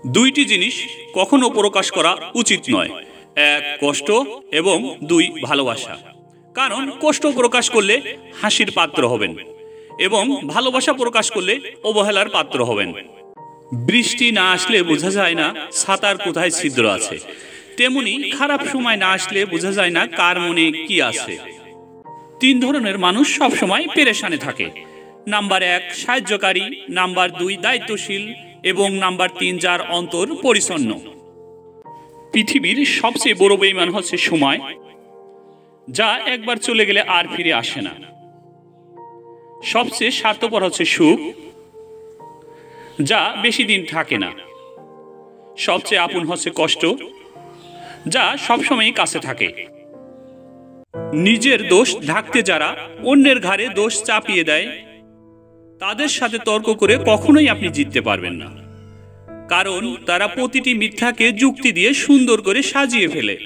দুইটি জিনিস কখনো প্রকাশ করা উচিত নয়, এক কষ্ট এবং দুই ভালোবাসা। কারণ কষ্ট প্রকাশ করলে হাসির পাত্র হবেন এবং ভালোবাসা প্রকাশ করলে অবহেলার পাত্র হবেন। বৃষ্টি না আসলে বোঝা যায় না ছাতার কোথায় ছিদ্র আছে, তেমনি খারাপ সময় না আসলে বোঝা যায় না কার মনে কি আছে। তিন ধরনের মানুষ সবসময় পেরেশানে থাকে। নাম্বার 1 সাহায্যকারী, নাম্বার 2 দায়িত্বশীল এবং নাম্বার 3 যার অন্তর পরিচ্ছন্ন। পৃথিবীর সবচেয়ে বড় বেঈমান হচ্ছে সময়, যা একবার চলে গেলে আর ফিরে আসে না। সবচেয়ে স্বার্থপর হচ্ছে সুখ, যা বেশি দিন থাকে না। সবচেয়ে আপন হচ্ছে কষ্ট, যা সবসময় কাছে থাকে। নিজের দোষ ঢাকতে যারা অন্যের ঘাড়ে দোষ চাপিয়ে দেয়, তাদের সাথে তর্ক করে কখনোই আপনি জিততে পারবেন না। কারণ তারা প্রতিটি মিথ্যাকে যুক্তি দিয়ে সুন্দর করে সাজিয়ে ফেলে।